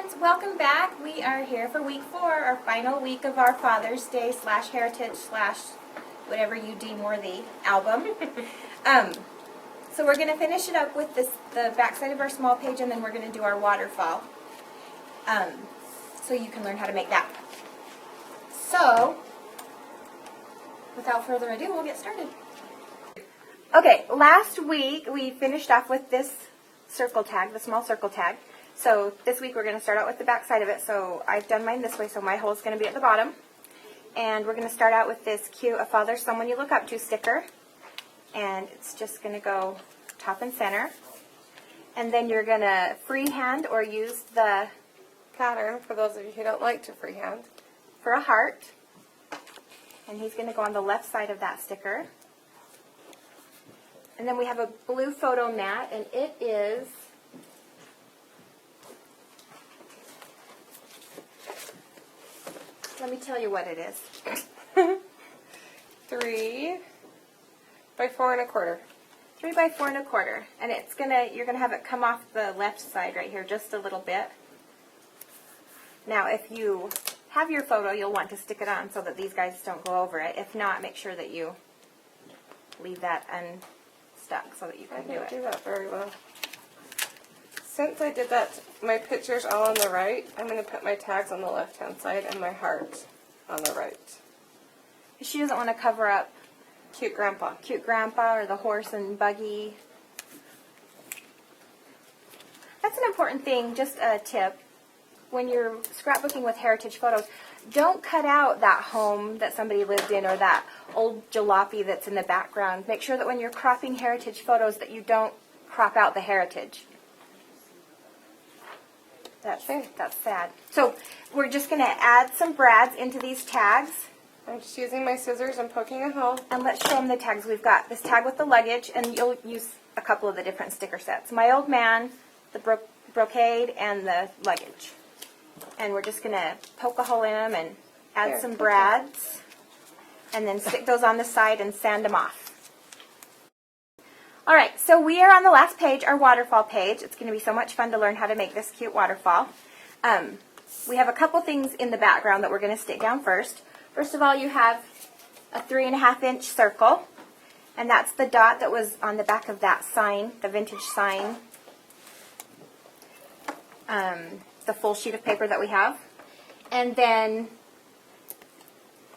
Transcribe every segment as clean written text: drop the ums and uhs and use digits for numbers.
friends, welcome back. We are here for week 4, our final week of our Father's Day / Heritage / whatever you deem worthy album. So we're going to finish it up with the backside of our small page, and then we're going to do our waterfall. So you can learn how to make that. So, without further ado, we'll get started. Okay, last week we finished off with this circle tag, the small circle tag. So this week we're going to start out with the back side of it. So I've done mine this way, so my hole is going to be at the bottom. And we're going to start out with this cute A Father, Someone You Look Up To sticker. And it's just going to go top and center. And then you're going to freehand or use the pattern, for those of you who don't like to freehand, for a heart. And he's going to go on the left side of that sticker. And then we have a blue photo mat, and it is let me tell you what it is. 3 by 4 1/4. 3 by 4 1/4, and you're gonna have it come off the left side right here just a little bit. Now, if you have your photo, you'll want to stick it on so that these guys don't go over it. If not, make sure that you leave that unstuck so that you can do it. I can't do that very well. Since I did that, my picture's all on the right. I'm going to put my tags on the left-hand side and my heart on the right. She doesn't want to cover up Cute Grandpa. Cute Grandpa or the horse and buggy. That's an important thing, just a tip. When you're scrapbooking with heritage photos, don't cut out that home that somebody lived in or that old jalopy that's in the background. Make sure that when you're cropping heritage photos that you don't crop out the heritage. That's sad. So we're just going to add some brads into these tags. I'm just using my scissors and poking a hole. And let's show them the tags. We've got this tag with the luggage, and you'll use a couple of the different sticker sets. My Old Man, the brocade, and the luggage. And we're just going to poke a hole in them and add some brads. And then stick those on the side and sand them off. Alright, so we are on the last page, our waterfall page. It's going to be so much fun to learn how to make this cute waterfall. We have a couple things in the background that we're going to stick down first. First of all, you have a 3.5-inch circle, and that's the dot that was on the back of that sign, the vintage sign, the full sheet of paper that we have. And then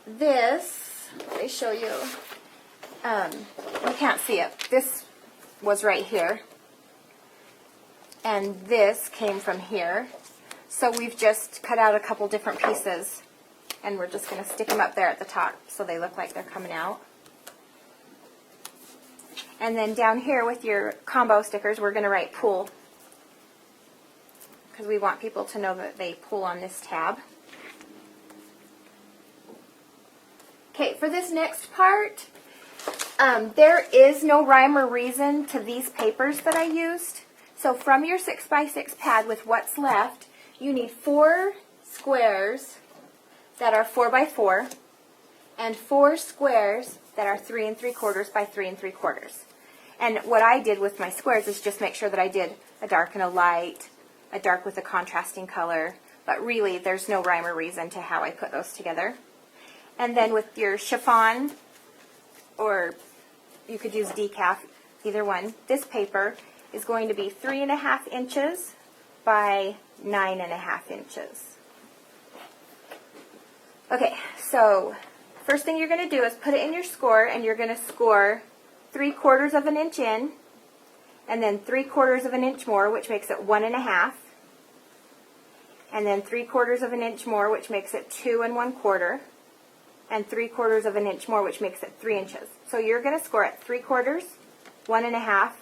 this, let me show you, you can't see it. This was right here, and this came from here. So we've just cut out a couple different pieces, and we're just going to stick them up there at the top so they look like they're coming out. And then down here with your combo stickers, we're going to write pull, because we want people to know that they pull on this tab. Okay, for this next part, there is no rhyme or reason to these papers that I used. So from your 6x6 pad with what's left, you need 4 squares that are 4 by 4 and 4 squares that are 3 3/4 by 3 3/4. And what I did with my squares is just make sure that I did a dark and a light, a dark with a contrasting color, but really there's no rhyme or reason to how I put those together. And then with your chiffon, or you could use decaf, either one, this paper is going to be 3.5 inches by 9.5 inches. Okay, so first thing you're going to do is put it in your score, and you're going to score 3/4 of an inch in, and then 3/4 of an inch more, which makes it 1.5, and then 3/4 of an inch more, which makes it 2 1/4, and 3/4 of an inch more, which makes it 3 inches. So you're going to score at 3/4, 1.5,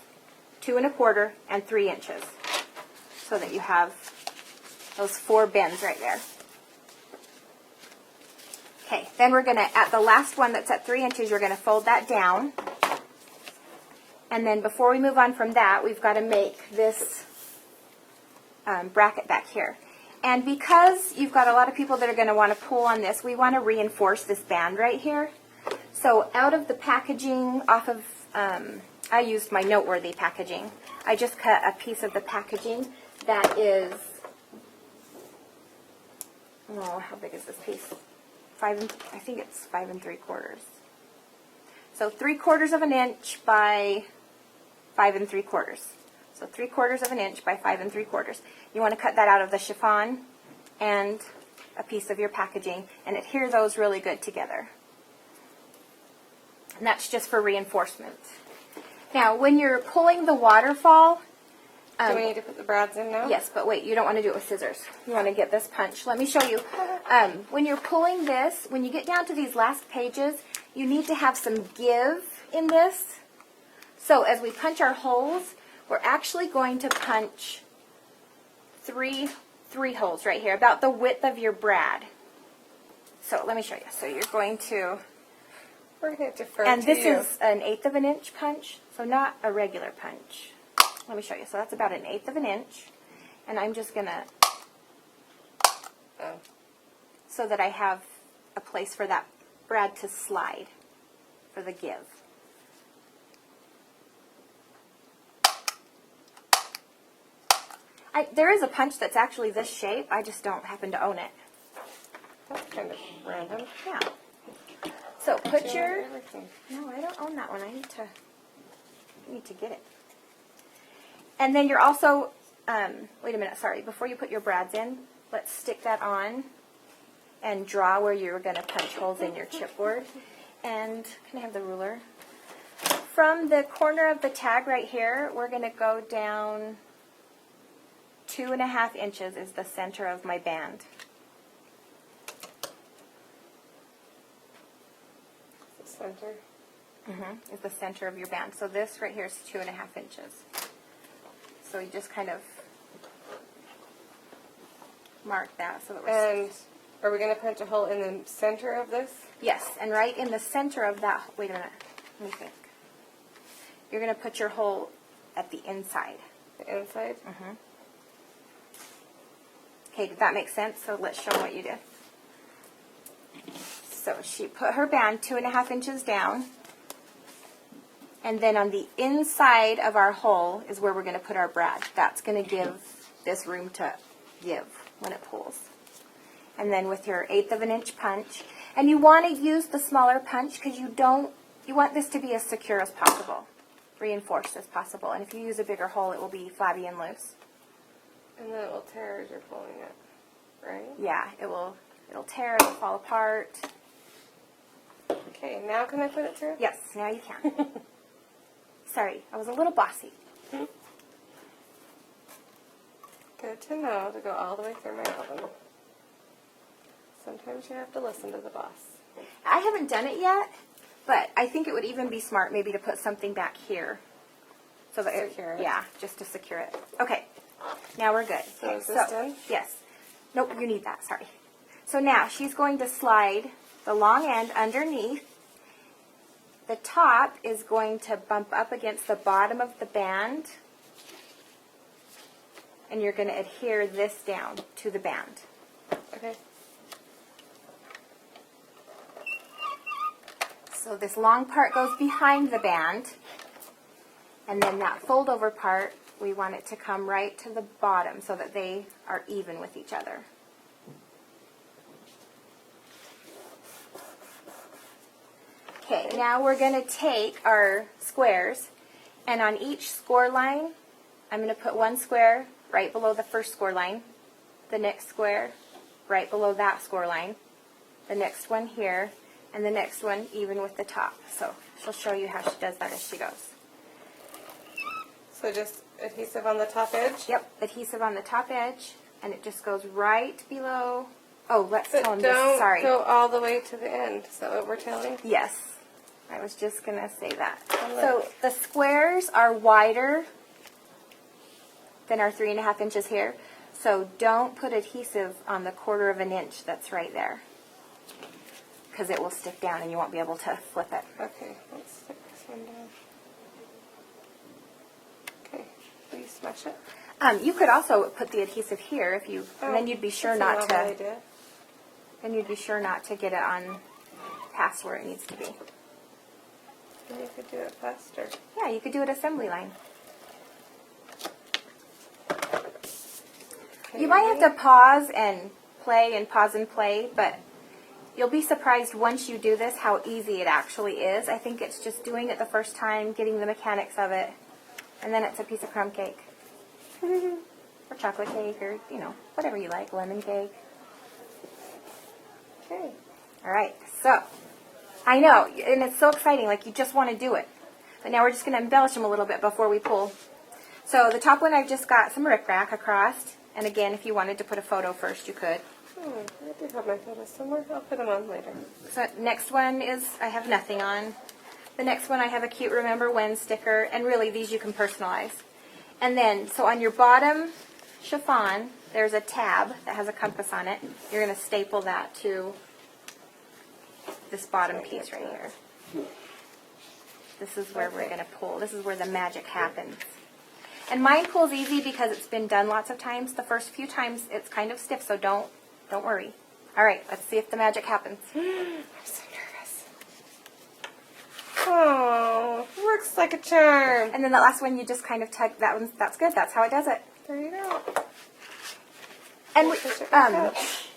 2 1/4, and 3 inches, so that you have those 4 bends right there. Okay, then we're going to, at the last one that's at 3 inches, you're going to fold that down. And then before we move on from that, we've got to make this bracket back here. And because you've got a lot of people that are going to want to pull on this, we want to reinforce this band right here. So out of the packaging, off of, I used my Noteworthy packaging. I just cut a piece of the packaging that is Oh, how big is this piece? I think it's 5 3/4. So 3/4 of an inch by 5 3/4. So 3/4 of an inch by 5 3/4. You want to cut that out of the chiffon and a piece of your packaging and adhere those really good together. And that's just for reinforcement. Now, when you're pulling the waterfall, do we need to put the brads in now? yes, but wait, you don't want to do it with scissors. You want to get this punch. Let me show you. When you're pulling this, when you get down to these last pages, you need to have some give in this. So as we punch our holes, we're actually going to punch three holes right here, about the width of your brad. So let me show you. So you're going to, We're going to defer and to this you. is an 1/8 of an inch punch, so not a regular punch. Let me show you. So that's about an 1/8 of an inch, and I'm just going to, Oh. so that I have a place for that brad to slide for the give. There is a punch that's actually this shape. I just don't happen to own it. That's kind of random. Yeah. So put You your. own everything. No, I don't own that one. I need to get it. And then you're also. Wait a minute. Sorry. Before you put your brads in, let's stick that on and draw where you're going to punch holes in your chipboard. And can I have the ruler? From the corner of the tag right here, we're going to go down 2.5 inches is the center of my band. The center. Is the center of your band. So this right here is 2.5 inches. So you just kind of mark that so that we're. And are we going to punch a hole in the center of this? Yes, and right in the center of that. Wait a minute. Let me think. You're going to put your hole at the inside. The inside? Okay, did that make sense? So let's show them what you did. So she put her band 2.5 inches down. And then on the inside of our hole is where we're going to put our brad. That's going to give this room to give when it pulls. And then with your 1/8 of an inch punch. And you want to use the smaller punch because you want this to be as secure as possible. Reinforced as possible. And if you use a bigger hole, it will be flabby and loose. And then it will tear as you're pulling it, right? Yeah, it'll tear, it'll fall apart. Okay, now can I put it through? Yes, now you can. Sorry, I was a little bossy. Good to know to go all the way through my oven. Sometimes you have to listen to the boss. I haven't done it yet, but I think it would even be smart maybe to put something back here. So that Secure it. Yeah, just to secure it. Okay, now we're good. So Okay, is this done? Yes. Nope, you need that, sorry. So now she's going to slide the long end underneath. The top is going to bump up against the bottom of the band. And you're going to adhere this down to the band. Okay. So this long part goes behind the band. And then that fold over part, we want it to come right to the bottom so that they are even with each other. Okay, now we're going to take our squares, and on each score line, I'm going to put one square right below the first score line, the next square right below that score line, the next one here, and the next one even with the top. So she'll show you how she does that as she goes. So just adhesive on the top edge? Yep, adhesive on the top edge, and it just goes right below. Oh, let's But tell them don't this. Sorry. go all the way to the end. Is that what we're telling? Yes, I was just going to say that. look. So the squares are wider than our 3.5 inches here. So don't put adhesive on the 1/4 of an inch that's right there, because it will stick down and you won't be able to flip it. Okay, let's stick this one down. Okay, will you smash it? You could also put the adhesive here if you, and then you'd be sure that's a not novel to. idea. Then you'd be sure not to get it on past where it needs to be. Then you could do it faster. Yeah, you could do it assembly line. Okay, You might have to pause and play and pause and play, but you'll be surprised once you do this how easy it actually is. I think it's just doing it the first time, getting the mechanics of it, and then it's a piece of crumb cake. Or chocolate cake, or, you know, whatever you like, lemon cake. Okay. All right, so, I know, and it's so exciting, like you just want to do it. But now we're just going to embellish them a little bit before we pull. So the top one I've just got some rickrack across, and again, if you wanted to put a photo first, you could. I do have my photos somewhere. I'll put them on later. So next one is, I have nothing on. The next one I have a cute Remember When sticker, and really these you can personalize. And then, so on your bottom chiffon, there's a tab that has a compass on it. You're going to staple that to this bottom piece right here. This is where we're going to pull. This is where the magic happens. And mine pulls easy because it's been done lots of times. The first few times it's kind of stiff, so don't worry. All right, let's see if the magic happens. I'm so nervous. Oh, works like a charm. And then the last one, you just kind of tug. That's good. That's how it does it. There you go. And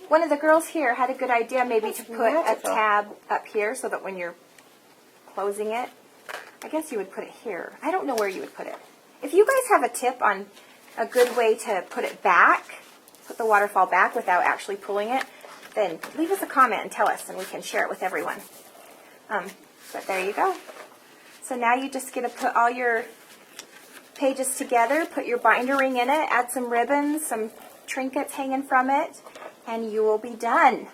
one of the girls here had a good idea, maybe to put a tab up here so that when you're closing it, I guess you would put it here. I don't know where you would put it. If you guys have a tip on a good way to put it back, put the waterfall back without actually pulling it, then leave us a comment and tell us, and we can share it with everyone. But there you go. So now you just get to put all your pages together, put your binder ring in it, add some ribbons, some trinkets hanging from it, and you will be done.